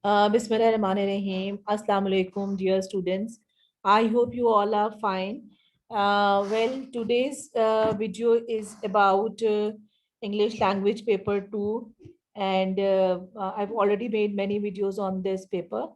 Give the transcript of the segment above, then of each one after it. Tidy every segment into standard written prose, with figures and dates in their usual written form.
Bismillahirrahmanirrahim. Assalamu alaikum, dear students. I hope you all are fine. Today's video is about English language paper 2, and I've already made many videos on this paper.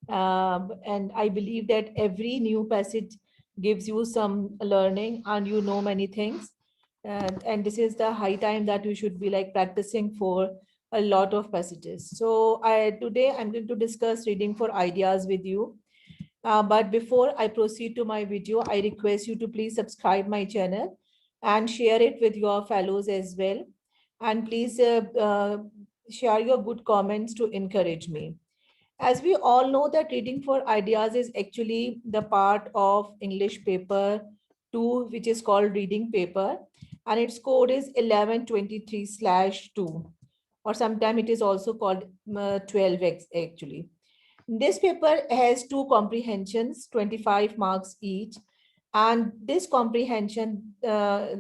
And I believe that every new passage gives you some learning and you know many things. And this is the high time that you should be like practicing for a lot of passages. So today I'm going to discuss reading for ideas with you. But before I proceed to my video, I request you to please subscribe my channel and share it with your fellows as well. And please share your good comments to encourage me. As we all know that reading for ideas is actually the part of English paper 2, which is called reading paper, and its code is 1123/2, or sometimes it is also called 12x actually. This paper has two comprehensions, 25 marks each, and this comprehension,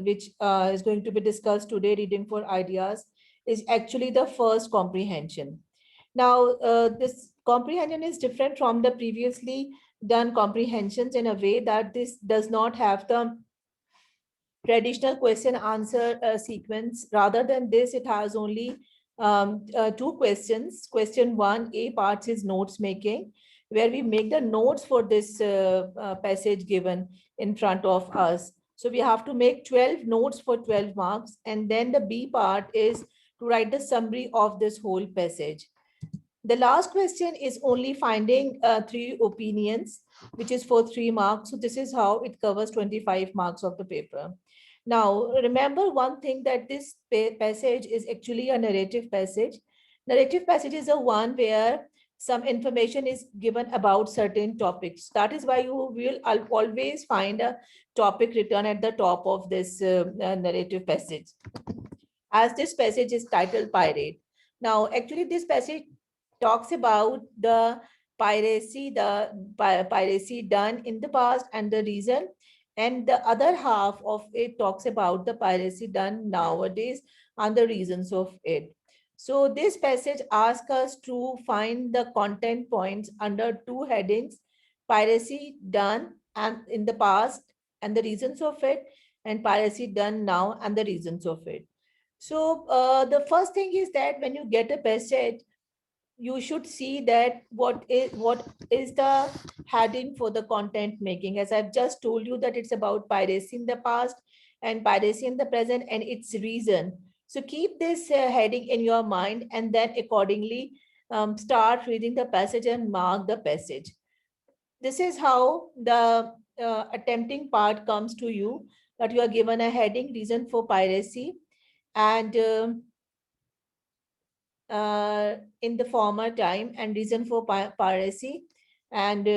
which is going to be discussed today, reading for ideas, is actually the first comprehension. Now, this comprehension is different from the previously done comprehensions in a way that this does not have the traditional question answer sequence. Rather than this, it has only two questions. Question one, A part is notes making, where we make the notes for this passage given in front of us. So we have to make 12 notes for 12 marks. And then the B part is to write the summary of this whole passage. The last question is only finding three opinions, which is for 3 marks. So this is how it covers 25 marks of the paper. Now, remember one thing, that this passage is actually a narrative passage. Narrative passage is a one where some information is given about certain topics. That is why you will always find a topic written at the top of this narrative passage, as this passage is titled Pirate. Now, actually, this passage talks about the piracy done in the past and the reason, and the other half of it talks about the piracy done nowadays and the reasons of it. So this passage asks us to find the content points under two headings: piracy done and in the past and the reasons of it, and piracy done now and the reasons of it. So the first thing is that when you get a passage, you should see that what is the heading for the content making. As I've just told you that it's about piracy in the past and piracy in the present and its reason. So keep this heading in your mind, and then accordingly start reading the passage and mark the passage. This is how the attempting part comes to you, that you are given a heading, reason for piracy, and in the former time, and reason for piracy, and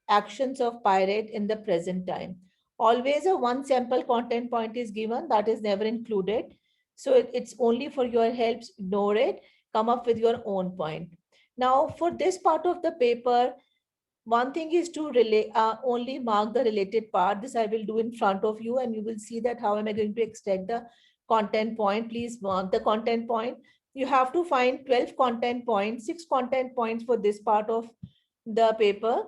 actions of pirate in the present time. Always a one sample content point is given, that is never included. So it's only for your helps. Ignore it, come up with your own point. Now for this part of the paper, one thing is to only mark the related part. This I will do in front of you, and you will see that how am I going to extract the content point. Please mark the content point. You have to find 12 content points, 6 content points for this part of the paper,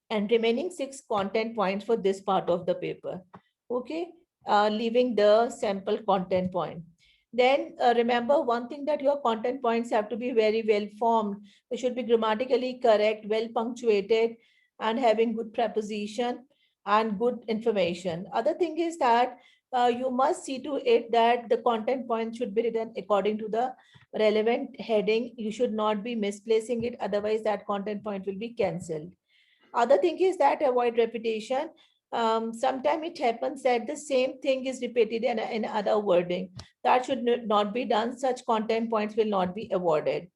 and remaining 6 content points for this part of the paper. Okay, leaving the sample content point. Then remember one thing, that your content points have to be very well formed. They should be grammatically correct, well punctuated, and having good preposition and good information. Other thing is that you must see to it that the content point should be written according to the relevant heading. You should not be misplacing it, otherwise that content point will be cancelled. Other thing is that avoid repetition. Sometimes it happens that the same thing is repeated in other wording. That should not be done. Such content points will not be awarded.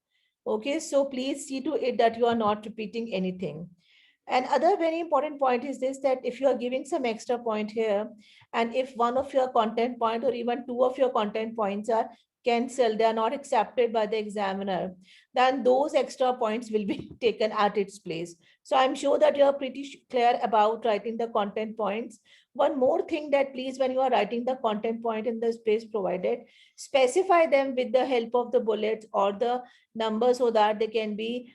Okay, so please see to it that you are not repeating anything. And other very important point is this, that if you are giving some extra point here, and if one of your content point or even two of your content points are cancelled, they are not accepted by the examiner, then those extra points will be taken at its place. So I'm sure that you're pretty clear about writing the content points. One more thing, that please, when you are writing the content point in the space provided, specify them with the help of the bullets or the numbers, so that they can be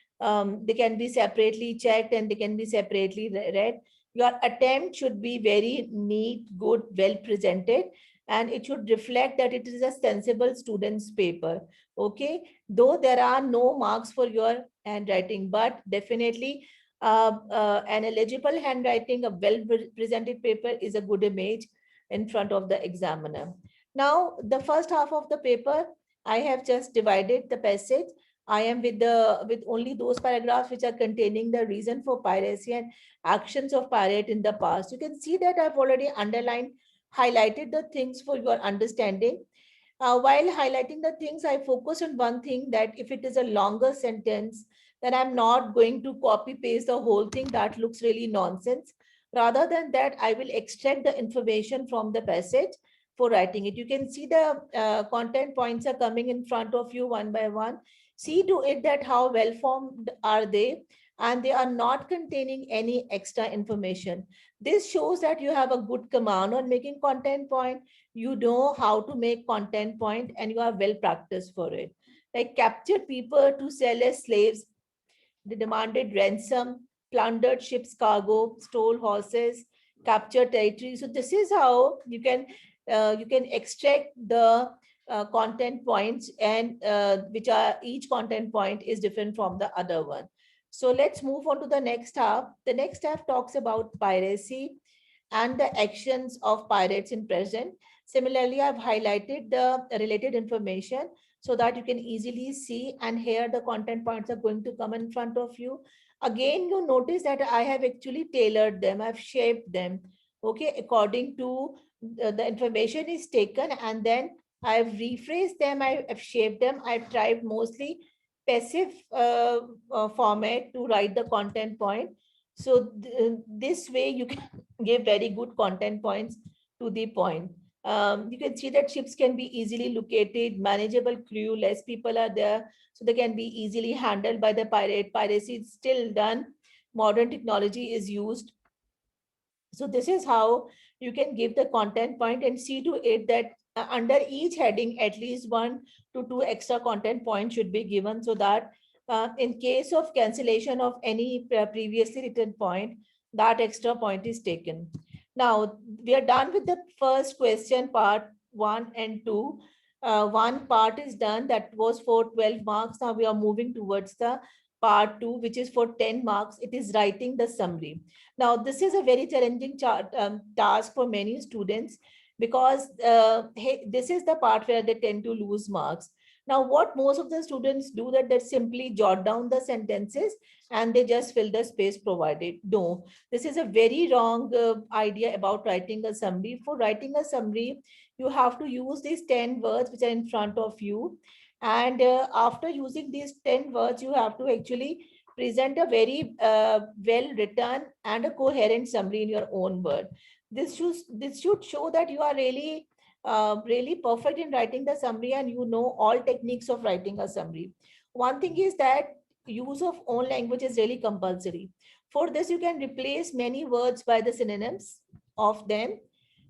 separately checked and they can be separately read. Your attempt should be very neat, good, well presented, and it should reflect that it is a sensible student's paper. Okay, though there are no marks for your handwriting, but definitely an eligible handwriting, a well presented paper is a good image in front of the examiner. Now, the first half of the paper, I have just divided the passage. I am with only those paragraphs which are containing the reason for piracy and actions of pirate in the past. You can see that I've already underlined, highlighted the things for your understanding. While highlighting the things, I focus on one thing, that if it is a longer sentence, then I'm not going to copy paste the whole thing. That looks really nonsense. Rather than that, I will extract the information from the passage for writing it. You can see the content points are coming in front of you one by one. See to it that how well formed are they, and they are not containing any extra information. This shows that you have a good command on making content point. You know how to make content point and you are well practiced for it. Like captured people to sell as slaves, they demanded ransom, plundered ship's cargo, stole horses, captured territory. So this is how you can extract the content points, and which are, each content point is different from the other one. So let's move on to the next half. The next half talks about piracy and the actions of pirates in present. Similarly, I've highlighted the related information so that you can easily see, and here the content points are going to come in front of you. Again, you notice that I have actually tailored them, I've shaped them, okay, according to the information is taken, and then I've rephrased them, I've shaped them, I've tried mostly passive format to write the content point. So this way you can give very good content points to the point. You can see that ships can be easily located, manageable crew, less people are there, so they can be easily handled by the pirate. Piracy is still done. Modern technology is used. So this is how you can give the content point, and see to it that under each heading, at least 1 to 2 extra content points should be given, so that in case of cancellation of any previously written point, that extra point is taken. Now, we are done with the first question, part 1 and 2. One part is done, that was for 12 marks. Now we are moving towards the part 2, which is for 10 marks. It is writing the summary. Now, this is a very challenging task for many students, because hey, this is the part where they tend to lose marks. Now, what most of the students do, that they simply jot down the sentences and they just fill the space provided. No, this is a very wrong idea about writing a summary. For writing a summary, you have to use these 10 words which are in front of you. And after using these 10 words, you have to actually present a very well written and a coherent summary in your own word. This should show that you are really perfect in writing the summary, and you know all techniques of writing a summary. One thing is that use of own language is really compulsory. For this, you can replace many words by the synonyms of them.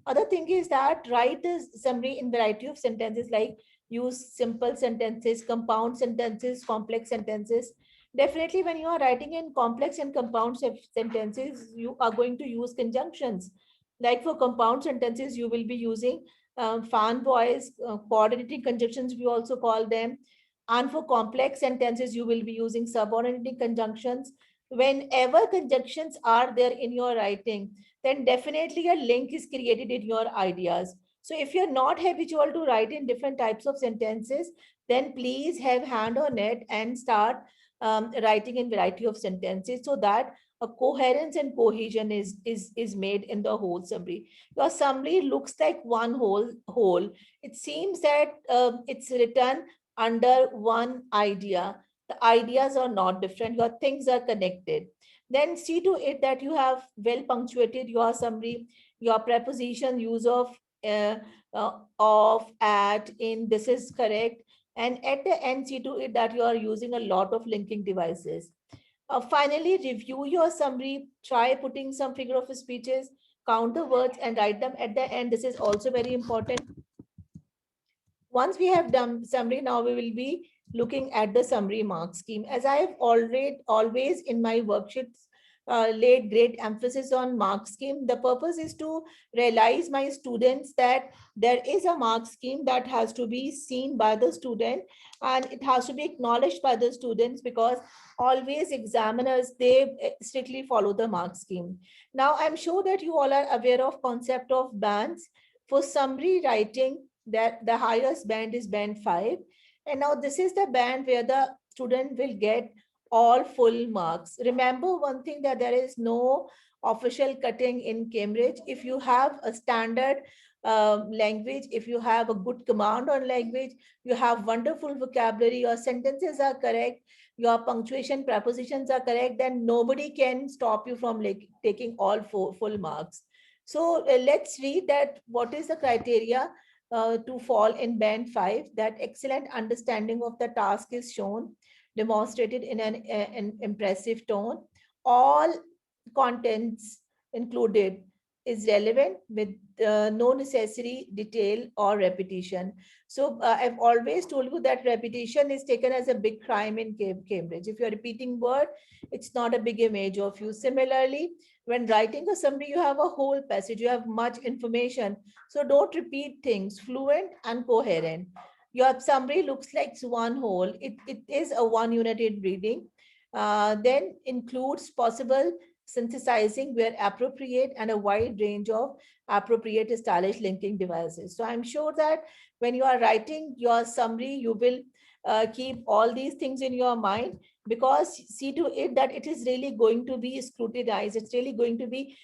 Other thing is that write the summary in variety of sentences, like use simple sentences, compound sentences, complex sentences. Definitely, when you are writing in complex and compound sentences, you are going to use conjunctions. Like for compound sentences, you will be using fan voice, coordinating conjunctions, we also call them. And for complex sentences, you will be using subordinating conjunctions. Whenever conjunctions are there in your writing, then definitely a link is created in your ideas. So if you're not habitual to write in different types of sentences, then please have hand on it and start writing in variety of sentences, so that a coherence and cohesion is made in the whole summary. Your summary looks like one whole. It seems that it's written under one idea. The ideas are not different, your things are connected. Then see to it that you have well punctuated your summary, your preposition use of of, at, in, this is correct. And at the end, see to it that you are using a lot of linking devices. Finally, review your summary. Try putting some figure of speeches, count the words, and write them at the end. This is also very important. Once we have done summary, now we will be looking at the summary mark scheme. As I have already always in my worksheets laid great emphasis on mark scheme. The purpose is to realize my students that there is a mark scheme that has to be seen by the student, and it has to be acknowledged by the students, because always examiners, they strictly follow the mark scheme. Now I'm sure that you all are aware of concept of bands. For summary writing, that the highest band is band 5, and now this is the band where the student will get all full marks. Remember one thing, that there is no official cutting in Cambridge. If you have a standard language, if you have a good command on language, you have wonderful vocabulary, your sentences are correct, your punctuation, prepositions are correct, then nobody can stop you from like taking all full marks. So let's read that what is the criteria to fall in band 5. That excellent understanding of the task is shown, demonstrated in an impressive tone. All contents included is relevant, with no necessary detail or repetition. So I've always told you that repetition is taken as a big crime in Cambridge. If you're repeating word, it's not a big image of you. Similarly, when writing a summary, you have a whole passage, you have much information, so don't repeat things. Fluent and coherent. Your summary looks like one whole. It is a one united reading. Then includes possible synthesizing where appropriate, and a wide range of appropriate stylish linking devices. So I'm sure that when you are writing your summary, you will keep all these things in your mind, because see to it that it is really going to be scrutinized. It's really going to be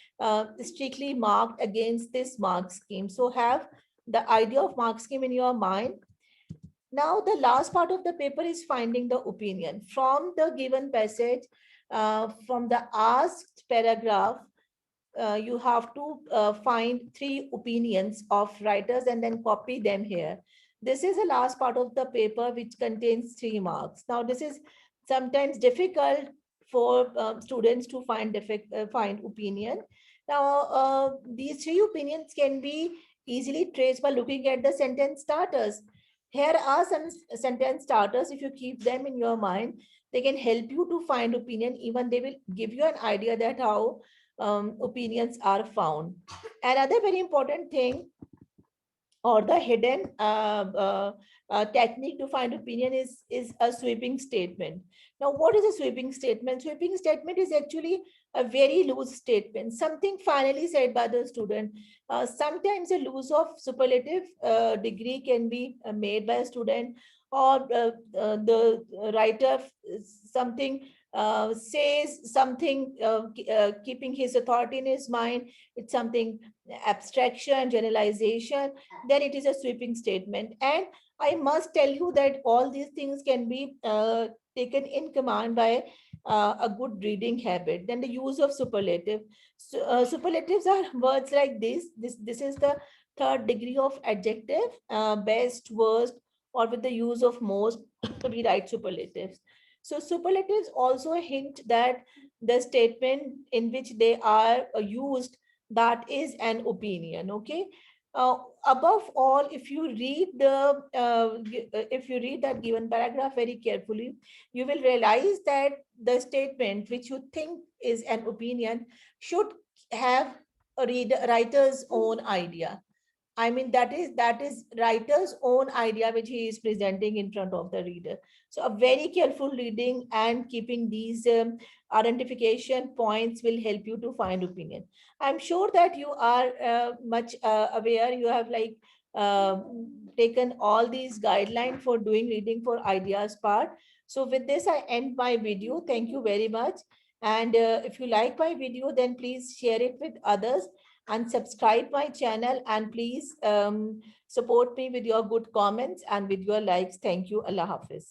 strictly marked against this mark scheme. So have the idea of mark scheme in your mind. Now, the last part of the paper is finding the opinion. From the given passage, from the asked paragraph, you have to find 3 opinions of writers and then copy them here. This is the last part of the paper which contains 3 marks. Now, this is sometimes difficult for students to find opinion. Now, these 3 opinions can be easily traced by looking at the sentence starters. Here are some sentence starters. If you keep them in your mind, they can help you to find opinion. Even they will give you an idea that how opinions are found. Another very important thing, or the hidden technique to find opinion, is a sweeping statement. Now, what is a sweeping statement? Sweeping statement is actually a very loose statement, something finally said by the student. Sometimes a loose of superlative degree can be made by a student, or the writer something says something, keeping his authority in his mind. It's something abstraction, generalization, then it is a sweeping statement. And I must tell you that all these things can be taken in command by a good reading habit. Then the use of superlative. So, superlatives are words like this. This is the third degree of adjective, best, worst, or with the use of most, we write superlatives. So superlatives also hint that the statement in which they are used, that is an opinion. Okay. uh, Above all, if you read if you read that given paragraph very carefully, you will realize that the statement which you think is an opinion should have a writer's own idea. I mean, that is writer's own idea which he is presenting in front of the reader. So a very careful reading and keeping these identification points will help you to find opinion. I'm sure that you are much aware. You have like uh, taken all these guidelines for doing reading for ideas part. So with this, I end my video. Thank you very much. And if you like my video, then please share it with others and subscribe my channel, and please support me with your good comments and with your likes. Thank you. Allah Hafiz.